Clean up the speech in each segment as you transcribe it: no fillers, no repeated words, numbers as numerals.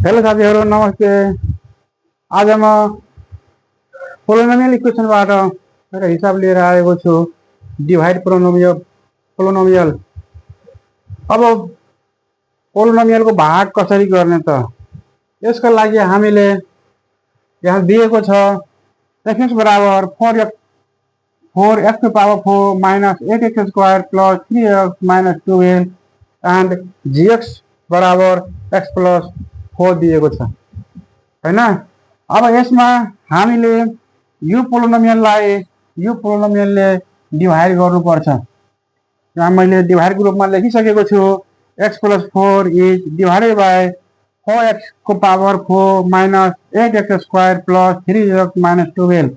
Hello साथीहरू नमस्ते। आज म पोलिनोमियल इक्वेसनबाट एउटा हिसाब लिएर आएको छु, डिभाइड पोलिनोमियल। अब पोलिनोमियलको भाग कसरी गर्ने त? यसको लागि हामीले यहाँ दिएको छ x बराबर 4x to power 4 minus 8x square plus 3x minus 12 and gx बराबर x plus 4 दिएको छ हैन। अब यसमा हामीले यो पोलिनोमियलले डिभाइड गर्नुपर्छ। यहाँ मैले डिभाइडको रूपमा लेखिसकेको छु। x plus 4 is divided by 4x को power 4 minus 8x square plus 3x minus 12।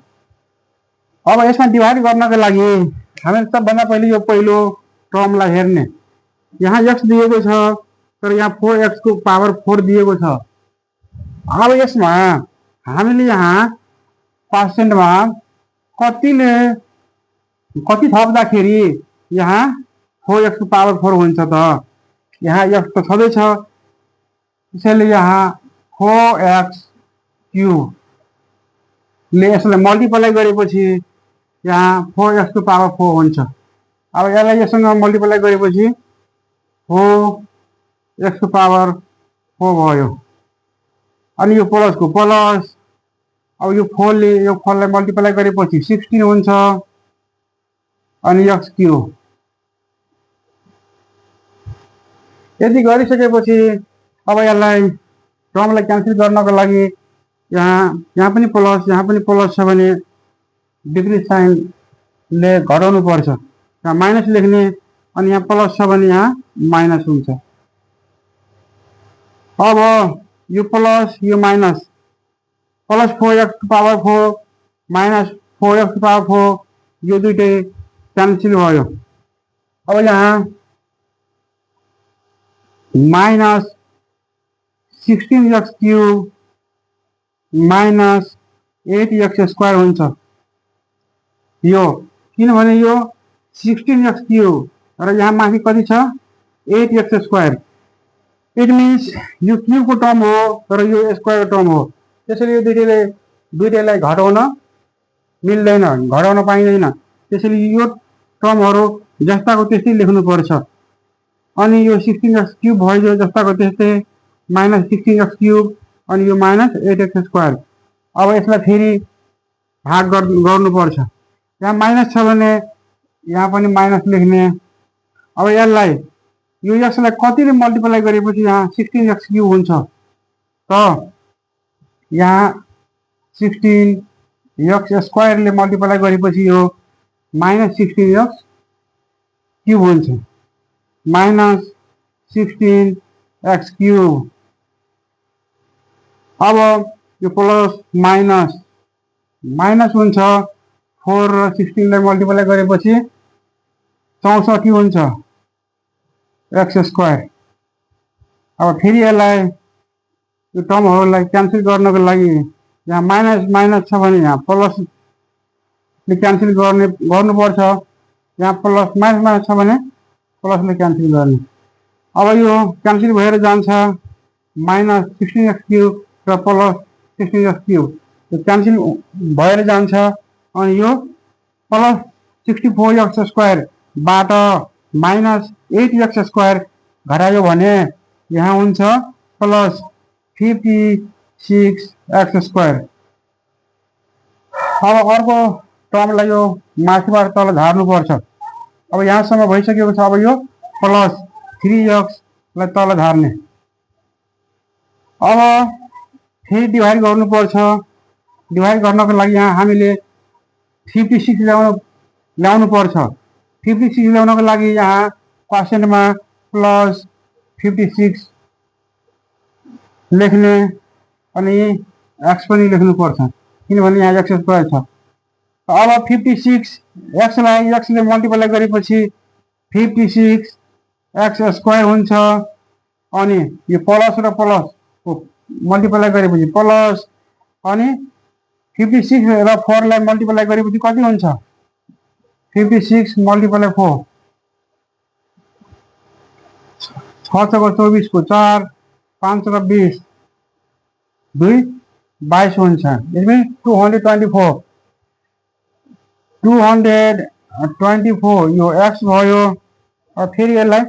अब यसमा डिभाइड गर्नको लागि हामीले सबभन्दा पहिले यो पहिलो टर्मलाई हेर्ने। यहाँ x दिएको छ तर यहाँ 4x को पावर 4 दिएको छ। अब यसमा हामीले यहाँ पर्सेन्टमा कति थप्दाखेरि यहाँ 4x को पावर 4 हुन्छ त? यहाँ x त छँदै छ, त्यसैले यहाँ 4x क्यूब ले यसलाई मल्टिप्लाई गरेपछि यहाँ 4x को पावर 4 हुन्छ। अब यसलाई यससँग मल्टिप्लाई गरेपछि 4x को पावर 4 भयो। अनि यो प्लस को प्लस, अब यो 4 ले यो 4 लाई मल्टिप्लाई गरेपछि 16 हुन्छ अनि x क्यूब। यदि गरिसकेपछि अब यसलाई टर्मलाई क्यान्सल गर्नको लागि यहाँ पनि प्लस छ भने डिक्रिज साइनले घटाउनु पर्छ। यहाँ माइनस लेख्ने अनि यहाँ प्लस छ भने यहाँ माइनस हुन्छ। अब यो प्लस यो माइनस, प्लस 4x को पावर 4 माइनस 4x को पावर 4 यो दुईटै क्यान्सल भयो। अब यहाँ minus 16x cube minus 8x square हुन्छ। यो किनभने यो 16x क्यूब र यहाँ माथि कति छ 8x स्क्वायर। इट मिन्स यो क्यूबको टर्म हो तर यो स्क्वायरको टर्म हो, त्यसैले यो दुईटैलाई घटाउन मिल्दैन, घटाउन पाइँदैन। त्यसैले यो टर्महरू जस्ताको त्यस्तै लेख्नुपर्छ। अनि यो 16x क्यूब भयो जस्ताको त्यस्तै माइनस 16x क्यूब अनि यो माइनस 8x स्क्वायर। अब यसलाई फेरि भाग गर्नुपर्छ। यहाँ माइनस छ भने यहाँ पनि माइनस लेख्ने। अब यसलाई यो यसलाई कतिले मल्टिप्लाई गरेपछि यहाँ 16x क्यूब हुन्छ त? यहाँ 16x स्क्वायरले मल्टिप्लाई गरेपछि यो माइनस 16x क्यूब हुन्छ, माइनस 16x क्यूब। अब यो प्लस माइनस हुन्छ, 4 र 16 लाई मल्टिप्लाई गरेपछि 64 हुन्छ x स्क्वायर। अब फेरि यसलाई यो टर्महरूलाई क्यान्सल गर्नको लागि यहाँ माइनस छ भने यहाँ प्लसले क्यान्सल गर्नुपर्छ। यहाँ प्लस माइनस छ भने प्लसले क्यान्सल गर्ने। अब यो क्यान्सल भएर जान्छ, माइनस 16x क्यूब र प्लस 16x क्यूब यो क्यान्सल भएर जान्छ। अनि यो प्लस 64x स्क्वायरबाट माइनस 8x स्क्वायर घटायो भने यहाँ हुन्छ प्लस 56x स्क्वायर। अब अर्को टर्मलाई यो माथिबाट तल झार्नुपर्छ। अब यहाँसम्म भइसकेको छ। अब यो प्लस 3x लाई तल झार्ने। अब फेरि डिभाइड गर्नुपर्छ। डिभाइड गर्नको लागि यहाँ हामीले 56 ल्याउनु पर्छ। 56 ल्याउनको लागि यहाँ क्वेसनमा प्लस 56 लेख्ने अनि x पनि लेख्नुपर्छ किनभने यहाँ x स्क्वायर छ। अब 56 x लाई x ले मल्टिप्लाई गरेपछि 56x स्क्वायर हुन्छ। अनि यो प्लस र प्लस मल्टिप्लाई गरेपछि प्लस अनि 56 र 4 लाई मल्टिप्लाई गरेपछि कति हुन्छ 56 मल्टिप्लाई 4 6 24 को 4 5 र 20 2 22 हुन्छ। इट मिन्स 224 यो x भयो। फेरि यसलाई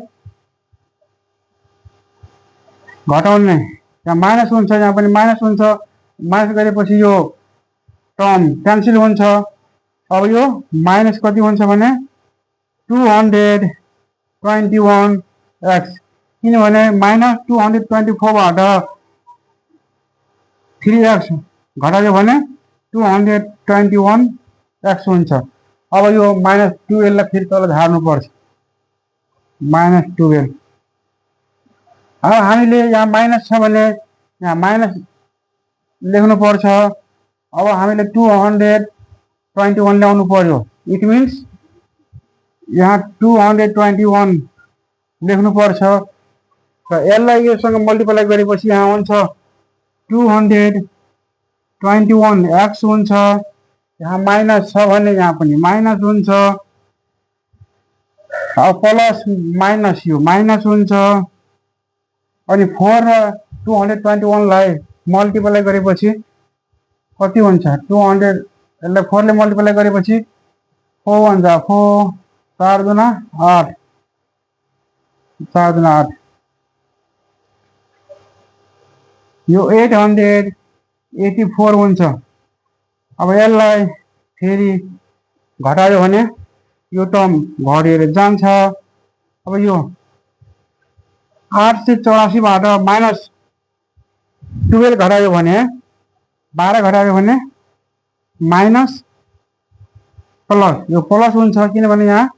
घटाउने यहाँ माइनस हुन्छ, यहाँ पनि माइनस हुन्छ। माइनस गरेपछि यो टर्म क्यान्सल हुन्छ। अब यो माइनस कति हुन्छ भने 221x, किनभने माइनस 224 बाट 3x घटायो भने 221x हुन्छ। अब यो माइनस 12 लाई फेरि तल झार्नु पर्छ, माइनस 12। अब हामीले यहाँ माइनस छ भने यहाँ माइनस लेख्नु पर्छ। अब हामीले 221 ल्याउनु पर्यो। इट मिन्स यहाँ 221 लेख्नु पर्छ। र यसलाई योसँग मल्टिप्लाई गरेपछि यहाँ हुन्छ 221x हुन्छ। यहाँ माइनस छ भने यहाँ पनि माइनस हुन्छ। अब प्लस माइनस यो माइनस हुन्छ। अनि 4 र 221 लाई मल्टिप्लाई गरेपछि कति हुन्छ 200, यसलाई 4 ले मल्टिप्लाई गरेपछि 4 हुन्छ 4, 4 दुना 8, 4 दुना 8। यो 884 हुन्छ। अब यसलाई फेरि घटायो भने यो टर्म घटेर जान्छ। अब यो 884 बाट माइनस 12 घटायो भने 12 घटायो भने माइनस प्लस, यो प्लस हुन्छ किनभने यहाँ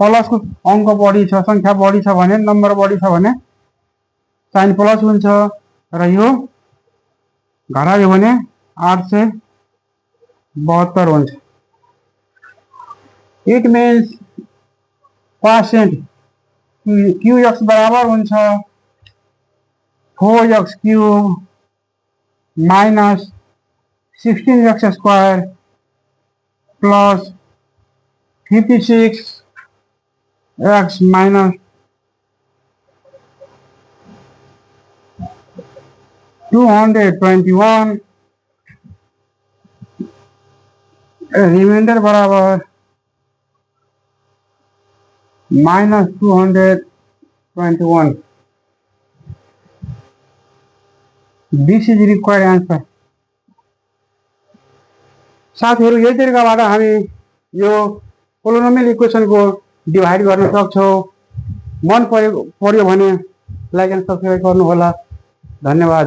प्लसको अङ्क बढी छ, संख्या बढी छ भने, नम्बर बढी छ भने साइन प्लस हुन्छ। र यो घटायो भने 872 हुन्छ। इट मिन्स क्वोशिएन्ट QX बराबर हुन्छ 4x³ minus 16x² plus 56x minus 221 remainder बराबर minus 221। This is required answer. साथीहरु यही तरिकाबाट हामी यो पोलिनोमियल इक्वेसन को डिभाइड गर्न सक्छौं। मन पर्यो भने लाइक एन्ड सब्स्क्राइब गर्नु होला। धन्यवाद।